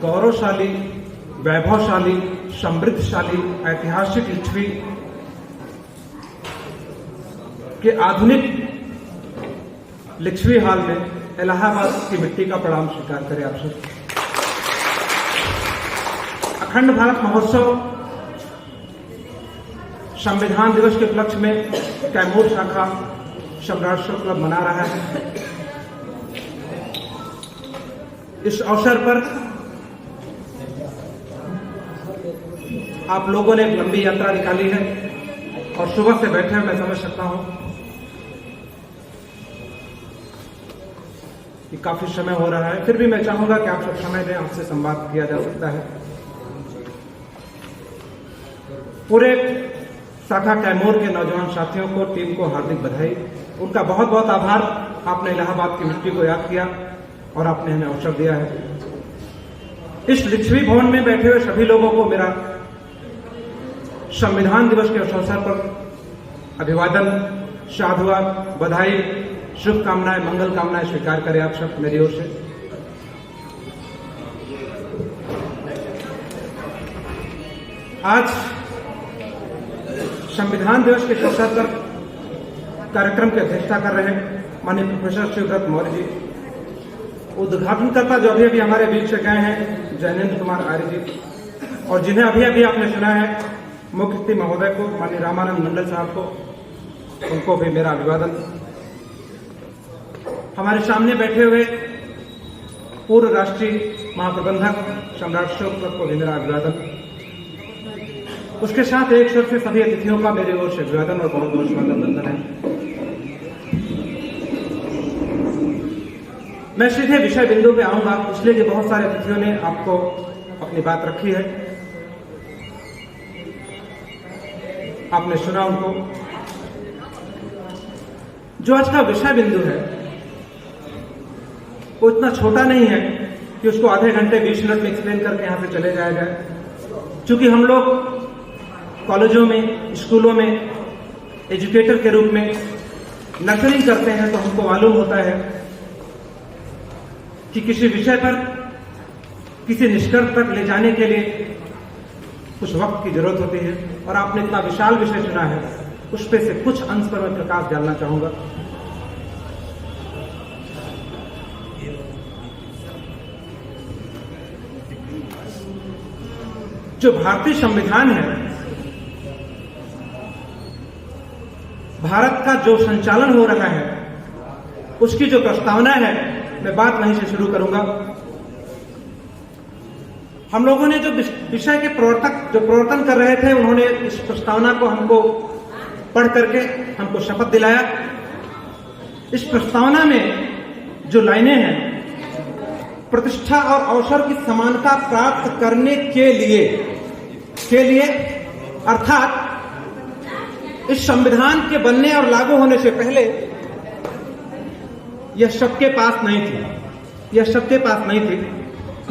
गौरवशाली, वैभवशाली, समृद्धशाली ऐतिहासिक लिच्छवी के आधुनिक लिच्छवी हाल में इलाहाबाद की मिट्टी का प्रणाम स्वीकार करें आप सब। अखंड भारत महोत्सव संविधान दिवस के उपलक्ष्य में कैमूर शाखा सम्राट अशोक क्लब मना रहा है। इस अवसर पर आप लोगों ने एक लंबी यात्रा निकाली है और सुबह से बैठे हुए मैं समझ सकता हूं कि काफी समय हो रहा है। फिर भी मैं चाहूंगा कि आप सब समय दें, आपसे संवाद किया जा सकता है। पूरे शाखा कैमूर के नौजवान साथियों को, टीम को हार्दिक बधाई। उनका बहुत बहुत आभार। आपने इलाहाबाद की मिट्टी को याद किया और आपने हमें अवसर दिया है। इस लिच्छवी भवन में बैठे हुए सभी लोगों को मेरा संविधान दिवस के अवसर पर अभिवादन, साधुवाद, बधाई, शुभकामनाएं, मंगल कामनाएं स्वीकार करें आप सब मेरी ओर से। आज संविधान दिवस के अवसर पर कार्यक्रम की अध्यक्षता कर रहे हैं माननीय प्रोफेसर शिवव्रत मौर्य जी। उद्घाटनकर्ता जो अभी हमारे बीच से गए हैं जैनेन्द्र कुमार आर्य जी, और जिन्हें अभी आपने सुना है मुख्य अतिथि महोदय को, माननीय रामानंद मंडल साहब को, उनको भी मेरा अभिवादन। हमारे सामने बैठे हुए पूर्व राष्ट्रीय महाप्रबंधक सम्राट अशोक क्लब को भी मेरा अभिवादन। उसके साथ एक स्वर से सभी अतिथियों का मेरी ओर से अभिवादन और बहुत बहुत स्वागत बंधन है। मैं सीधे विषय बिंदु पे आऊंगा, इसलिए कि बहुत सारे अतिथियों ने आपको अपनी बात रखी है, आपने सुना उनको। जो आज का विषय बिंदु है वो इतना छोटा नहीं है कि उसको आधे घंटे 20 मिनट में एक्सप्लेन करके यहां से चले जाया जाए। क्योंकि हम लोग कॉलेजों में, स्कूलों में एजुकेटर के रूप में नर्सरिंग करते हैं, तो हमको मालूम होता है कि किसी विषय पर किसी निष्कर्ष तक ले जाने के लिए कुछ वक्त की जरूरत होती है। और आपने इतना विशाल विषय चुना है, उस पे से कुछ अंश पर मैं प्रकाश डालना चाहूंगा। जो भारतीय संविधान है, भारत का जो संचालन हो रहा है, उसकी जो प्रस्तावना है, मैं बात वहीं से शुरू करूंगा। हम लोगों ने जो विषय के प्रवर्तन कर रहे थे, उन्होंने इस प्रस्तावना को हमको पढ़ करके हमको शपथ दिलाया। इस प्रस्तावना में जो लाइनें हैं, प्रतिष्ठा और अवसर की समानता प्राप्त करने के लिए अर्थात इस संविधान के बनने और लागू होने से पहले यह सबके पास नहीं थी।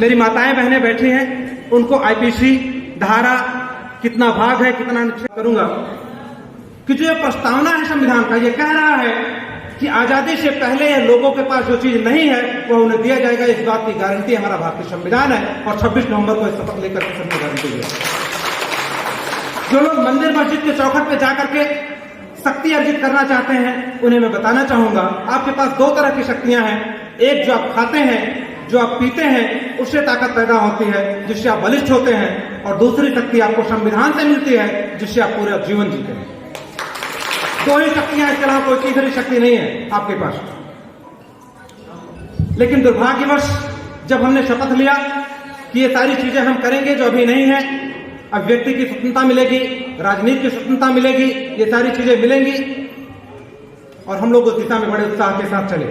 मेरी माताएं बहनें बैठी हैं, उनको आईपीसी धारा कितना भाग है, कितना निश्चय करूंगा कि जो प्रस्तावना है संविधान का, ये कह रहा है कि आजादी से पहले यह लोगों के पास जो चीज नहीं है वह उन्हें दिया जाएगा। इस बात की गारंटी हमारा भारतीय संविधान है और 26 नवंबर को इस शपथ लेकर के सबको गारंटी दिया। जो लोग मंदिर मस्जिद के चौखट पे जाकर के शक्ति अर्जित करना चाहते हैं, उन्हें मैं बताना चाहूंगा, आपके पास दो तरह की शक्तियां हैं। एक जो आप खाते हैं, जो आप पीते हैं, उससे ताकत पैदा होती है, जिससे आप बलिष्ठ होते हैं। और दूसरी शक्ति आपको संविधान से मिलती है, जिससे आप पूरा जीवन जीते हैं। दो ही शक्तियां, इसके अलावा कोई तीसरी शक्ति नहीं है आपके पास। लेकिन दुर्भाग्यवश जब हमने शपथ लिया कि ये सारी चीजें हम करेंगे जो अभी नहीं है, अब व्यक्ति की स्वतंत्रता मिलेगी, राजनीति की स्वतंत्रता मिलेगी, ये सारी चीजें मिलेंगी, और हम लोग उस दिशा में बड़े उत्साह के साथ चले।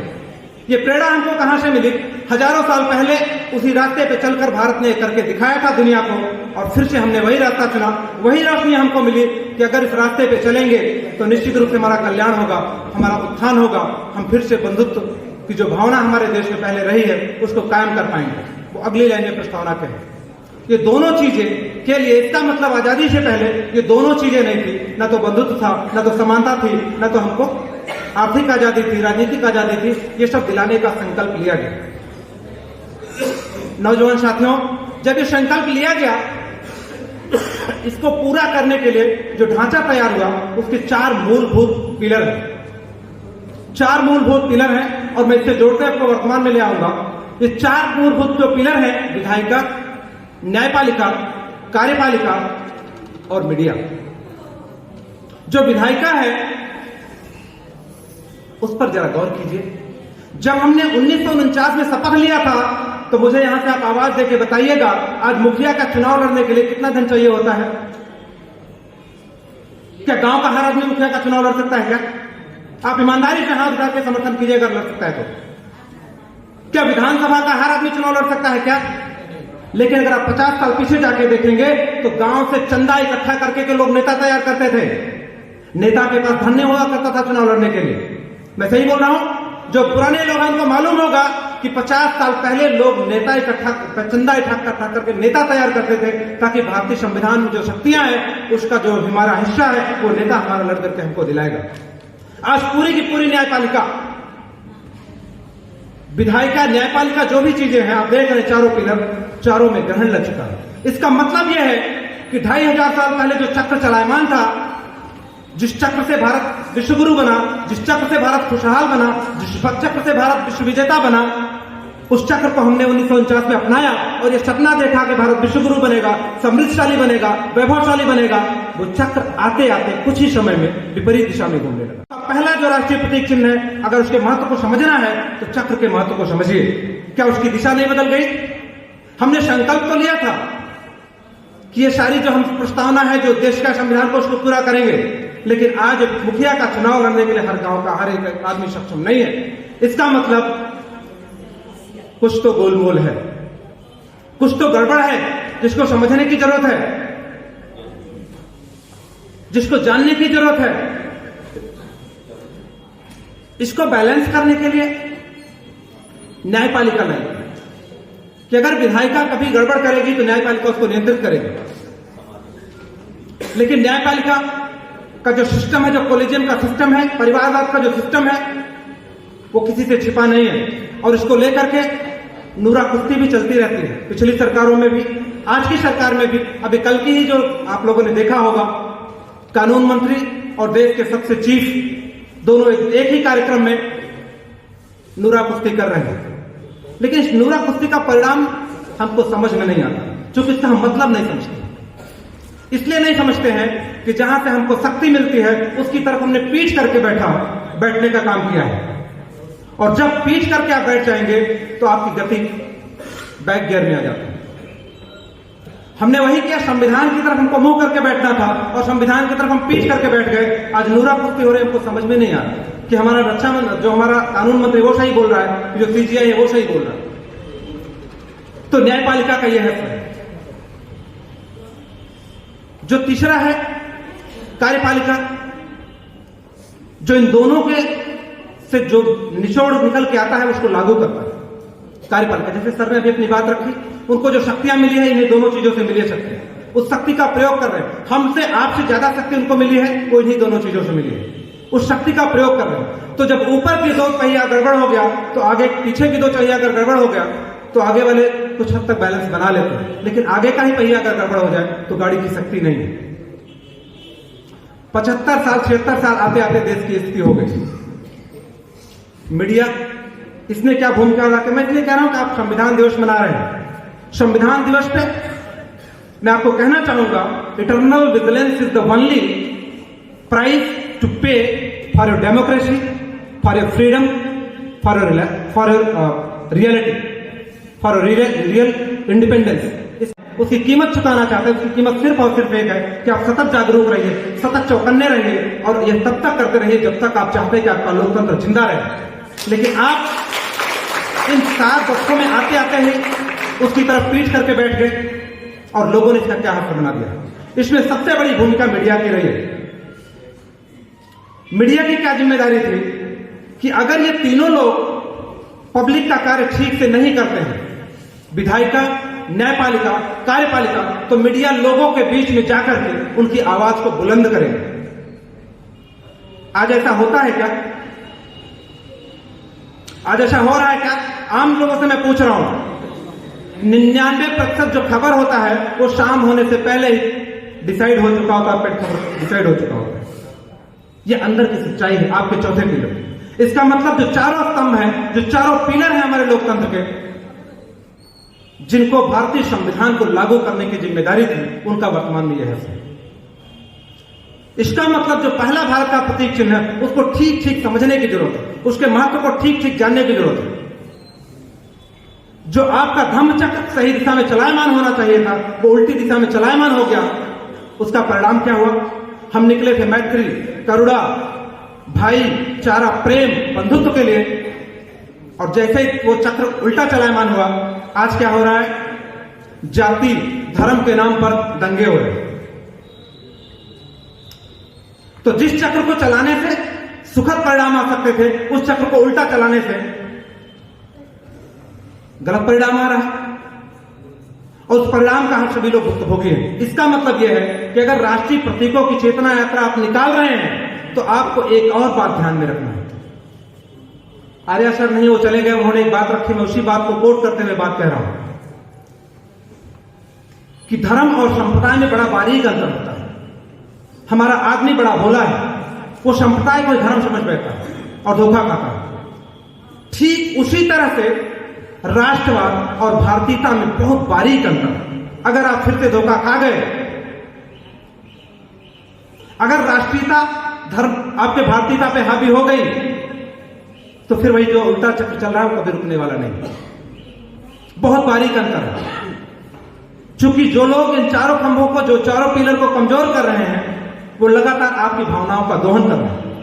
ये प्रेरणा हमको कहां से मिली? हजारों साल पहले उसी रास्ते पे चलकर भारत ने करके दिखाया था दुनिया को, और फिर से हमने वही रास्ता चुना। वही रोशनी हमको मिली कि अगर इस रास्ते पे चलेंगे तो निश्चित रूप से हमारा कल्याण होगा, हमारा उत्थान होगा। हम फिर से बंधुत्व की जो भावना हमारे देश में पहले रही है, उसको कायम कर पाएंगे। वो अगली लाइन में प्रस्तावना के है। ये दोनों चीजें के लिए, इसका मतलब आजादी से पहले ये दोनों चीजें नहीं थी। न तो बंधुत्व था, न तो समानता थी, न तो हमको आर्थिक आजादी थी, राजनीतिक आजादी थी, ये सब दिलाने का संकल्प लिया गया। नौजवान साथियों, जब ये संकल्प लिया गया, इसको पूरा करने के लिए जो ढांचा तैयार हुआ, उसके 4 मूलभूत पिलर हैं। 4 मूलभूत पिलर हैं और मैं इससे जोड़कर आपको वर्तमान में ले आऊंगा। ये 4 मूलभूत जो पिलर हैं, विधायिका, न्यायपालिका, कार्यपालिका और मीडिया। जो विधायिका है उस पर जरा गौर कीजिए। जब हमने 1949 में शपथ लिया था, तो मुझे यहां से आप आवाज देके बताइएगा, आज मुखिया का चुनाव लड़ने के लिए कितना धन चाहिए होता है? क्या गांव का हर आदमी मुखिया का चुनाव लड़ सकता है क्या? आप ईमानदारी से हाथ उठा के समर्थन कीजिए अगर लड़ सकता है तो। क्या विधानसभा का हर आदमी चुनाव लड़ सकता है क्या? लेकिन अगर आप 50 साल पीछे जाके देखेंगे तो गांव से चंदा इकट्ठा करके के लोग नेता तैयार करते थे। नेता के पास धन नहीं हुआ करता था चुनाव लड़ने के लिए। मैं सही बोल रहा हूं? जो पुराने लोग हैं उनको मालूम होगा कि 50 साल पहले लोग नेता इकट्ठा, चंदा इकट्ठा करके नेता तैयार करते थे, ताकि भारतीय संविधान में जो शक्तियां हैं उसका जो हमारा हिस्सा है वो नेता हमारा लड़ करके हमको दिलाएगा। आज पूरी की पूरी न्यायपालिका, विधायिका, न्यायपालिका, जो भी चीजें हैं आप देख रहे हैं, चारों पिलर, चारों में ग्रहण लग चुका है। इसका मतलब यह है कि 2500 साल पहले जो चक्र चलायमान था, जिस चक्र से भारत विश्वगुरु बना, जिस चक्र से भारत खुशहाल बना, जिस चक्र से भारत विश्व विजेता बना, उस चक्र को हमने 1949 में अपनाया और ये सपना देखा कि भारत विश्वगुरु बनेगा, समृद्धशाली बनेगा, वैभवशाली बनेगा। वो चक्र आते आते कुछ ही समय में विपरीत दिशा में घूमने लगा। पहला जो राष्ट्रीय प्रतीक चिन्ह है, अगर उसके महत्व को समझना है तो चक्र के महत्व को समझिए। क्या उसकी दिशा नहीं बदल गई? हमने संकल्प तो लिया था कि ये सारी जो हम प्रस्तावना है, जो देश का संविधान को, उसको पूरा करेंगे, लेकिन आज मुखिया का चुनाव लड़ने के लिए हर गांव का हर एक आदमी सक्षम नहीं है। इसका मतलब कुछ तो गोलमोल है, कुछ तो गड़बड़ है, जिसको समझने की जरूरत है, जिसको जानने की जरूरत है। इसको बैलेंस करने के लिए न्यायपालिका नहीं कि अगर विधायिका कभी गड़बड़ करेगी तो न्यायपालिका उसको नियंत्रित करेगी, लेकिन न्यायपालिका का जो सिस्टम है, जो कोलिजियम का सिस्टम है, परिवारवाद का जो सिस्टम है, वो किसी से छिपा नहीं है। और इसको लेकर के नूरा कुश्ती भी चलती रहती है, पिछली सरकारों में भी, आज की सरकार में भी। अभी कल की ही जो आप लोगों ने देखा होगा, कानून मंत्री और देश के सबसे चीफ दोनों एक ही कार्यक्रम में नूरा कुश्ती कर रहे हैं। लेकिन इस नूरा कुश्ती का परिणाम हमको समझ में नहीं आता, क्योंकि इसका हम मतलब नहीं समझते। इसलिए नहीं समझते हैं कि जहां से हमको शक्ति मिलती है उसकी तरफ हमने पीठ करके बैठने का काम किया है। और जब पीठ करके आप बैठ जाएंगे तो आपकी गति बैक गियर में आ जाती है। हमने वही किया, संविधान की तरफ हमको मुंह करके बैठना था और संविधान की तरफ हम पीठ करके बैठ गए। आज नूरा कुश्ती हो रही है, हमको समझ में नहीं आ रहा कि हमारा रक्षा मंत्री, जो हमारा कानून मंत्री, वो सही बोल रहा है, जो सीजीआई है वो सही बोल रहा है। तो न्यायपालिका का यह है। जो तीसरा है कार्यपालिका, जो इन दोनों के से जो निचोड़ निकल के आता है उसको लागू करता है। कार्यपालिका, जैसे सर ने अभी अपनी बात रखी, उनको जो शक्तियां मिली है, इन्हें दोनों चीजों से मिली है शक्ति, उस शक्ति का प्रयोग कर रहे हैं। हमसे आपसे ज्यादा शक्ति उनको मिली है, वो इन्हीं दोनों चीजों से मिली है, उस शक्ति का प्रयोग कर रहे हैं। तो जब ऊपर की 2 पहिया गड़बड़ हो गया तो आगे पीछे की 2 पहिया अगर गड़बड़ हो गया तो आगे वाले कुछ हद तक बैलेंस बना लेते हैं, लेकिन आगे का ही पहिया अगर गड़बड़ हो जाए तो गाड़ी की शक्ति नहीं है। 75 साल 76 साल आते आते देश की स्थिति हो गई। मीडिया इसने क्या भूमिका अदा की? मैं इसलिए कह रहा हूं कि आप संविधान दिवस मना रहे हैं। संविधान दिवस पे मैं आपको कहना चाहूंगा, eternal vigilance is the only price to pay for your democracy, for your freedom, for your reality, for real independence. उसकी कीमत चुकाना चाहते हैं। उसकी कीमत सिर्फ और सिर्फ एक है कि आप सतत जागरूक रहिए, सतत चौकन्ने रहिए, और यह तब तक करते रहिए जब तक आप चाहते हैं कि आपका लोकतंत्र जिंदा रहे। लेकिन आप इन 7 वर्षों में आते आते ही उसकी तरफ पीठ करके बैठ गए और लोगों ने इसका क्या हाथ बना दिया। इसमें सबसे बड़ी भूमिका मीडिया की रही है। मीडिया की क्या जिम्मेदारी थी कि अगर ये तीनों लोग पब्लिक का कार्य ठीक से नहीं करते हैं, विधायिका, न्यायपालिका, कार्यपालिका, तो मीडिया लोगों के बीच में जाकर के उनकी आवाज को बुलंद करेगा। आज ऐसा होता है क्या? आज ऐसा हो रहा है क्या? आम लोगों से मैं पूछ रहा हूं, 99% जो खबर होता है वो शाम होने से पहले ही डिसाइड हो चुका होता है, खबर डिसाइड हो चुका होता है। ये अंदर की सच्चाई है आपके चौथे पिलर। इसका मतलब जो चारों स्तंभ हैं, जो चारों पिलर हैं हमारे लोकतंत्र के, जिनको भारतीय संविधान को लागू करने की जिम्मेदारी थी, उनका वर्तमान में यह है। इसका मतलब जो पहला भारत का प्रतीक चिन्ह है उसको ठीक ठीक समझने की जरूरत है, उसके महत्व को ठीक ठीक जानने की जरूरत है। जो आपका धम्मचक्र सही दिशा में चलायमान होना चाहिए था वो उल्टी दिशा में चलायमान हो गया। उसका परिणाम क्या हुआ? हम निकले थे मैत्री, करुणा, भाईचारा, प्रेम, बंधुत्व के लिए, और जैसे ही वो चक्र उल्टा चलायमान हुआ, आज क्या हो रहा है? जाति धर्म के नाम पर दंगे हो रहे हैं। तो जिस चक्र को चलाने से सुखद परिणाम आ सकते थे, उस चक्र को उल्टा चलाने से गलत परिणाम आ रहा है, और उस परिणाम का हम सभी लोग भुक्तभोगी हैं। इसका मतलब यह है कि अगर राष्ट्रीय प्रतीकों की चेतना यात्रा आप निकाल रहे हैं तो आपको एक और बात ध्यान में रखना है। आर्या सर नहीं, वो चले गए, उन्होंने एक बात रखी, मैं उसी बात को कोट करते हुए बात कह रहा हूं कि धर्म और संप्रदाय में बड़ा बारीक अंतर होता है। हमारा आदमी बड़ा भोला है, वो संप्रदाय को धर्म समझ बैठता है और धोखा खाता है। ठीक उसी तरह से राष्ट्रवाद और भारतीयता में बहुत बारीक अंतर है। अगर आप फिर से धोखा खा गए, अगर राष्ट्रीयता धर्म आपके भारतीयता पे हावी हो गई, तो फिर वही जो उल्टा चक्र चल रहा है वो कभी रुकने वाला नहीं। बहुत बारीक अंतर है। चूंकि जो लोग इन चारों खंभों को, जो चारों पिलर को कमजोर कर रहे हैं, वो लगातार आपकी भावनाओं का दोहन कर रहे हैं,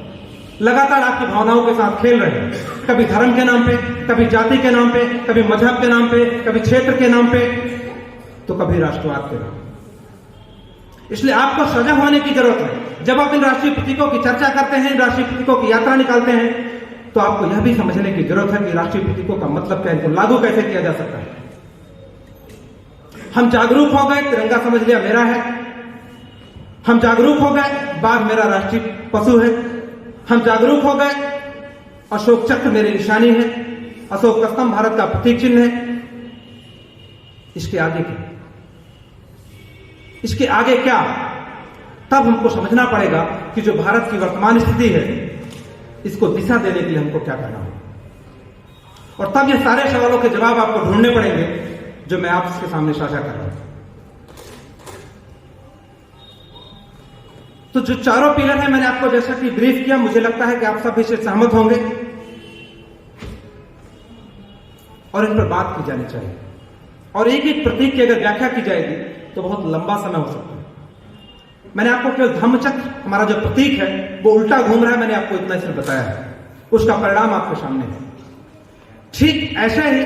लगातार आपकी भावनाओं के साथ खेल रहे हैं। कभी धर्म के नाम पे, कभी जाति के नाम पे, कभी मजहब के नाम पे, कभी क्षेत्र के नाम पे, तो कभी राष्ट्रवाद के नाम। इसलिए आपको सजग होने की जरूरत है। जब आप इन राष्ट्रीय प्रतीकों की चर्चा करते हैं, इन राष्ट्रीय प्रतीकों की यात्रा निकालते हैं, तो आपको यह भी समझने की जरूरत है कि राष्ट्रीय प्रतीकों का मतलब क्या है, इनको लागू कैसे किया जा सकता है। हम जागरूक हो गए, तिरंगा समझ लिया मेरा है। हम जागरूक हो गए, बाघ मेरा राष्ट्रीय पशु है। हम जागरूक हो गए, अशोक चक्र मेरी निशानी है, अशोक स्तंभ भारत का प्रतीक चिन्ह है। इसके आगे क्या? इसके आगे क्या? तब हमको समझना पड़ेगा कि जो भारत की वर्तमान स्थिति है, इसको दिशा देने के लिए हमको क्या करना होगा। और तब ये सारे सवालों के जवाब आपको ढूंढने पड़ेंगे जो मैं आपके सामने साझा कर रहा हूं। तो जो चारों पिलर हैं, मैंने आपको जैसा कि ब्रीफ किया, मुझे लगता है कि आप सब इससे सहमत होंगे और इन पर बात की जानी चाहिए। और एक एक प्रतीक की अगर व्याख्या की जाएगी तो बहुत लंबा समय हो सकता है। मैंने आपको केवल धम्मचक्र हमारा जो प्रतीक है वो उल्टा घूम रहा है, मैंने आपको इतना इसमें बताया है, उसका परिणाम आपके सामने है। ठीक ऐसे ही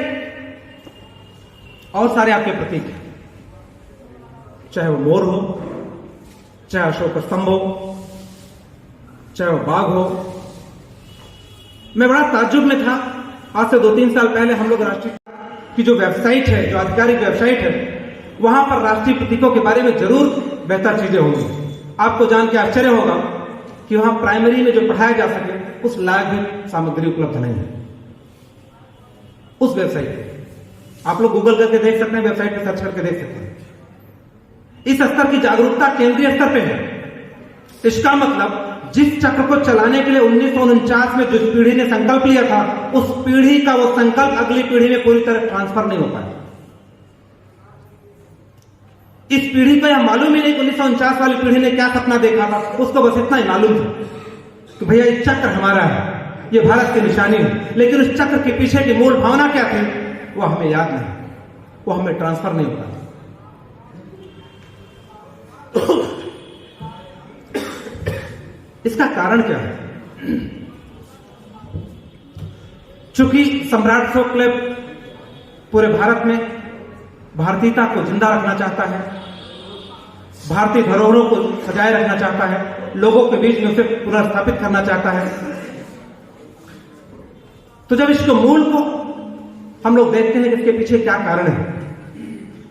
और सारे आपके प्रतीक हैं, चाहे वो मोर हो, चाहे अशोक स्तंभ हो, चाहे वो बाघ हो। मैं बड़ा ताज्जुब में था, आज से 2-3 साल पहले हम लोग राष्ट्रीय की जो वेबसाइट है, जो आधिकारिक वेबसाइट है, वहां पर राष्ट्रीय प्रतीकों के बारे में जरूर बेहतर चीजें होंगी। आपको जान के आश्चर्य होगा कि वहां प्राइमरी में जो पढ़ाया जा सके उस लायक भी सामग्री उपलब्ध नहीं है उस वेबसाइट पे। आप लोग गूगल करके देख सकते हैं, वेबसाइट पे सर्च करके देख सकते हैं। इस स्तर की जागरूकता केंद्रीय स्तर पे है। इसका मतलब जिस चक्र को चलाने के लिए 1949 में जिस पीढ़ी ने संकल्प लिया था, उस पीढ़ी का वो संकल्प अगली पीढ़ी में पूरी तरह ट्रांसफर नहीं हो पाया। इस पीढ़ी को यह मालूम ही नहीं कि 1949 वाली पीढ़ी ने क्या सपना देखा था। उसको बस इतना ही मालूम था कि भैया ये चक्र हमारा है, ये भारत की निशानी है। लेकिन उस चक्र के पीछे की मूल भावना क्या थी वो हमें याद नहीं, वो हमें ट्रांसफर नहीं होता। इसका कारण क्या है? चूंकि सम्राट अशोक क्लब पूरे भारत में भारतीयता को जिंदा रखना चाहता है, भारतीय धरोहरों को सजाए रखना चाहता है, लोगों के बीच में उसे पुनर्स्थापित करना चाहता है। तो जब इसको मूल को हम लोग देखते हैं कि इसके पीछे क्या कारण है,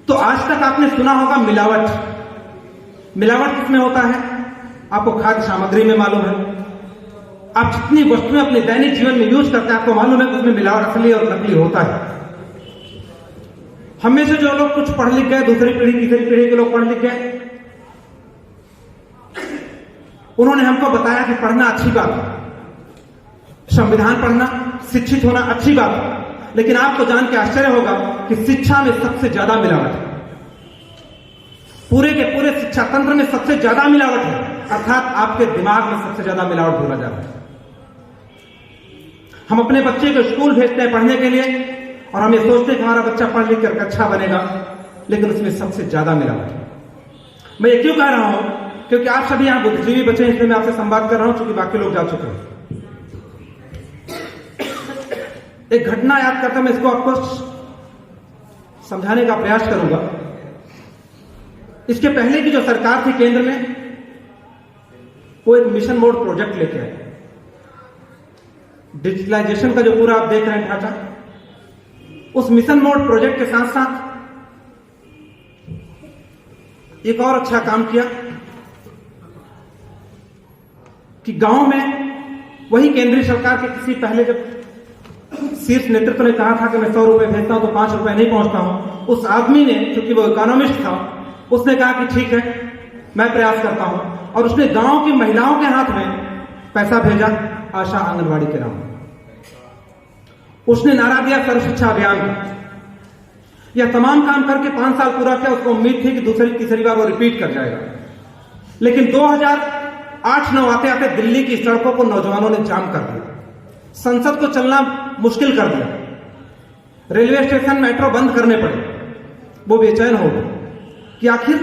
तो आज तक आपने सुना होगा मिलावट। मिलावट किसमें होता है? आपको खाद्य सामग्री में मालूम है, आप जितनी वस्तुएं अपने दैनिक जीवन में यूज करते हैं, आपको मालूम है कि उसमें मिलावट असली और नकली होता है। हम में से जो लोग कुछ पढ़ लिख गए, दूसरी पीढ़ी तीसरी पीढ़ी के लोग पढ़ लिख गए, उन्होंने हमको बताया कि पढ़ना अच्छी बात है, संविधान पढ़ना, शिक्षित होना अच्छी बात है। लेकिन आपको जान के आश्चर्य होगा कि शिक्षा में सबसे ज्यादा मिलावट है। पूरे के पूरे शिक्षा तंत्र में सबसे ज्यादा मिलावट है, अर्थात आपके दिमाग में सबसे ज्यादा मिलावट होना जा रहा है। हम अपने बच्चे को स्कूल भेजते हैं पढ़ने के लिए और हम ये सोचते हैं कि हमारा बच्चा पढ़ लिख कर अच्छा बनेगा, लेकिन उसमें सबसे ज्यादा मिलावट है। मैं ये क्यों कह रहा हूं? क्योंकि आप सभी यहां बुद्धिजीवी बच्चे हैं, इसलिए मैं आपसे संवाद कर रहा हूं, क्योंकि बाकी लोग जा चुके हैं। एक घटना याद करता मैं इसको आपको समझाने का प्रयास करूंगा। इसके पहले की जो सरकार थी केंद्र में, वो एक मिशन मोड प्रोजेक्ट लेके आए। डिजिटलाइजेशन का जो पूरा आप देख रहे हैं ढांचा, उस मिशन मोड प्रोजेक्ट के साथ साथ एक और अच्छा काम किया कि गांव में वही केंद्रीय सरकार के किसी पहले जब शीर्ष नेतृत्व ने कहा था कि मैं 100 रुपए भेजता हूं तो 5 रुपए नहीं पहुंचता हूं, उस आदमी ने, क्योंकि वो इकोनॉमिस्ट था, उसने कहा कि ठीक है मैं प्रयास करता हूं, और उसने गांव की महिलाओं के हाथ में पैसा भेजा आशा आंगनवाड़ी के नाम। उसने नारा दिया सर्व शिक्षा अभियान का। यह तमाम काम करके 5 साल पूरा किया। उसको उम्मीद थी कि दूसरी तीसरी बार वो रिपीट कर जाएगा। लेकिन 2008-9 आते आते दिल्ली की सड़कों को नौजवानों ने जाम कर दिया, संसद को चलना मुश्किल कर दिया, रेलवे स्टेशन मेट्रो बंद करने पड़े। वो बेचैन हो गए कि आखिर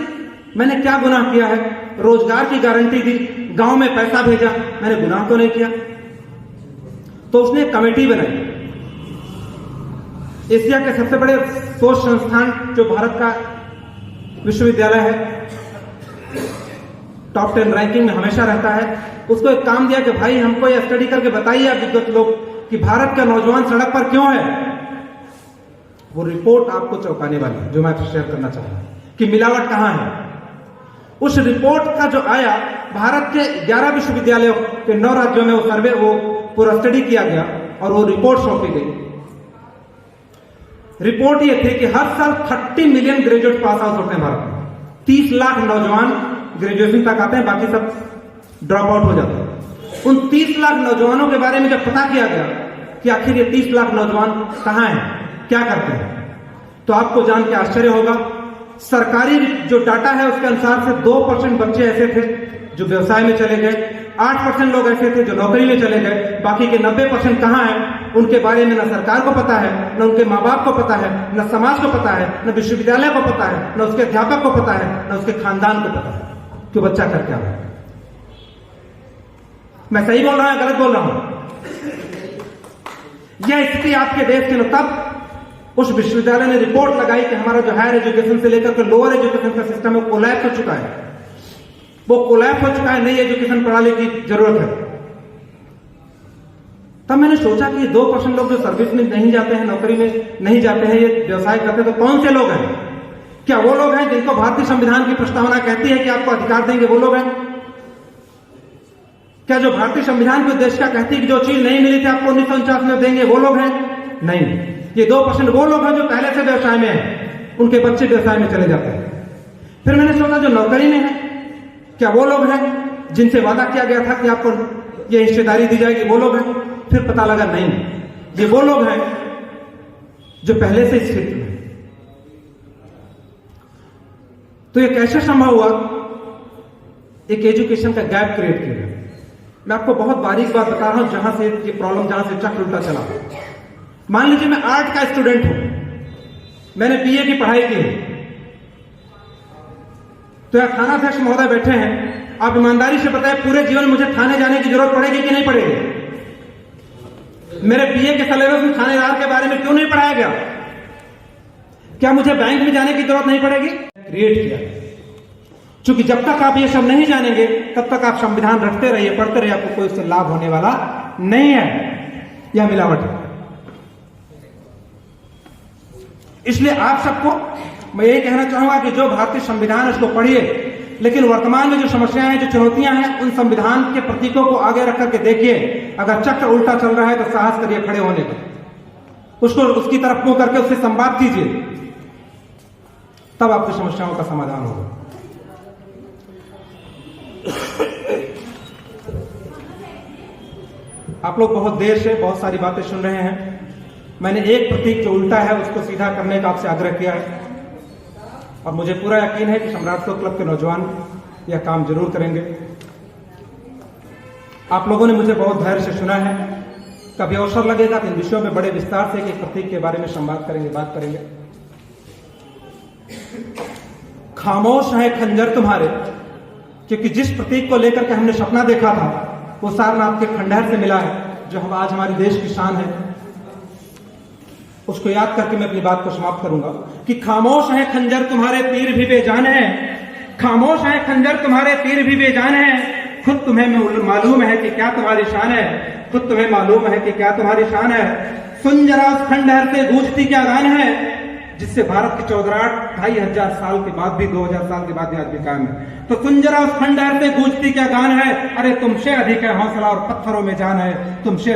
मैंने क्या गुनाह किया है? रोजगार की गारंटी दी, गांव में पैसा भेजा, मैंने गुनाह तो नहीं किया। तो उसने एक कमेटी बनाई। एशिया के सबसे बड़े शोध संस्थान जो भारत का विश्वविद्यालय है, टॉप 10 रैंकिंग में हमेशा रहता है, उसको एक काम दिया कि भाई हमको यह स्टडी करके बताइए आप विद्वत लोग कि भारत का नौजवान सड़क पर क्यों है। वो रिपोर्ट आपको चौंकाने वाली है जो मैं आपसे शेयर करना चाहूंगा कि मिलावट कहां है। उस रिपोर्ट का जो आया, भारत के 11 विश्वविद्यालयों के 9 राज्यों में वो सर्वे, वो पूरा स्टडी किया गया और वो रिपोर्ट सौंपी गई। रिपोर्ट ये थी कि हर साल 30 मिलियन ग्रेजुएट पास आउट होते हैं भारत में। 30 लाख नौजवान ग्रेजुएशन तक आते हैं, बाकी सब ड्रॉप आउट हो जाते हैं। उन 30 लाख नौजवानों के बारे में जब पता किया गया कि आखिर ये 30 लाख नौजवान कहां हैं, क्या करते हैं, तो आपको जान के आश्चर्य होगा। सरकारी जो डाटा है उसके अनुसार से 2% बच्चे ऐसे थे जो व्यवसाय में चले गए, 8% लोग ऐसे थे जो नौकरी में चले गए, बाकी के 90% कहां हैं, उनके बारे में न सरकार को पता है, न उनके माँ बाप को पता है, न समाज को पता है, न विश्वविद्यालय को पता है, न उसके अध्यापक को पता है, न उसके खानदान को पता है कि बच्चा कर क्या रहा है। मैं सही बोल रहा हूं, गलत बोल रहा हूं? यह स्थिति आपके देश के, तब उस विश्वविद्यालय ने रिपोर्ट लगाई कि हमारा जो हायर एजुकेशन से लेकर के लोअर एजुकेशन का सिस्टम है वो कोलैप्स हो चुका है। वो कोलैप्स हो चुका है, नई एजुकेशन प्रणाली की जरूरत है। तब मैंने सोचा कि 2% लोग जो सर्विस में नहीं जाते हैं, नौकरी में नहीं जाते हैं, ये व्यवसाय करते हैं, तो कौन से लोग हैं? क्या वो लोग हैं जिनको भारतीय संविधान की प्रस्तावना कहती है कि आपको अधिकार देंगे, वो लोग हैं? क्या जो भारतीय संविधान के उद्देश्य का कहती है कि जो चीज नहीं मिली थी आपको 1949 में देंगे, वो लोग हैं? नहीं, ये 2% वो लोग हैं जो पहले से व्यवसाय में हैं, उनके बच्चे व्यवसाय में चले जाते हैं। फिर मैंने सोचा जो नौकरी में है, क्या वो लोग हैं जिनसे वादा किया गया था कि आपको ये हिस्सेदारी दी जाएगी, वो लोग हैं? फिर पता लगा नहीं, ये वो लोग हैं जो पहले से स्थित हैं। तो ये कैसे संभव हुआ? एक एजुकेशन का गैप क्रिएट किया गया। मैं आपको बहुत बारीक बात बता रहा हूं जहां से ये प्रॉब्लम, जहां से चक्र उल्टा चला। मान लीजिए मैं आर्ट का स्टूडेंट हूं, मैंने बीए की पढ़ाई की है, तो यहां थानाध्यक्ष महोदय बैठे हैं, आप ईमानदारी से बताएं पूरे जीवन मुझे थाने जाने की जरूरत पड़ेगी कि नहीं पड़ेगी? मेरे बीए के सिलेबस में थानेदार के बारे में क्यों नहीं पढ़ाया गया? क्या मुझे बैंक में जाने की जरूरत नहीं पड़ेगी? क्रिएट किया। क्योंकि जब तक आप ये सब नहीं जानेंगे तब तक आप संविधान रखते रहिए, पढ़ते रहिए, आपको कोई उससे लाभ होने वाला नहीं है। यह मिलावट है। इसलिए आप सबको मैं यही कहना चाहूंगा कि जो भारतीय संविधान है उसको पढ़िए, लेकिन वर्तमान में जो समस्याएं हैं, जो चुनौतियां हैं, उन संविधान के प्रतीकों को आगे रख करके देखिए। अगर चक्र उल्टा चल रहा है तो साहस करिए खड़े होने का, उसको उसकी तरफ मुंह करके उससे संवाद कीजिए, तब आपकी समस्याओं का समाधान होगा। आप लोग बहुत देर से बहुत सारी बातें सुन रहे हैं। मैंने एक प्रतीक जो उल्टा है उसको सीधा करने का आपसे आग्रह किया है, और मुझे पूरा यकीन है कि सम्राटोत्सव क्लब के नौजवान यह काम जरूर करेंगे। आप लोगों ने मुझे बहुत धैर्य से सुना है। कभी अवसर लगेगा तो इन विषयों में बड़े विस्तार से एक प्रतीक के बारे में संवाद करेंगे, बात करेंगे। खामोश है खंजर तुम्हारे, क्योंकि जिस प्रतीक को लेकर के हमने सपना देखा था वो सारनाथ के खंडहर से मिला है, जो हम आज हमारे देश की शान है। उसको याद करके मैं अपनी बात को समाप्त करूंगा कि खामोश है खंजर तुम्हारे तीर भी बेजान है, खामोश है खंजर तुम्हारे तीर भी बेजान है, खुद तुम्हें मालूम है कि क्या तुम्हारी शान है, खुद तुम्हें मालूम है कि क्या तुम्हारी शान है। सुन जरा उस खंडहर से गूंजती क्या गान है, जिससे भारत की चौधराहट 2500 साल के बाद भी, 2000 साल के बाद भी आज भी कायम है। तो सुन जरा उस खंडहर से गूंजती क्या गान है, अरे तुमसे अधिक है हौसला और पत्थरों में जान है, तुमसे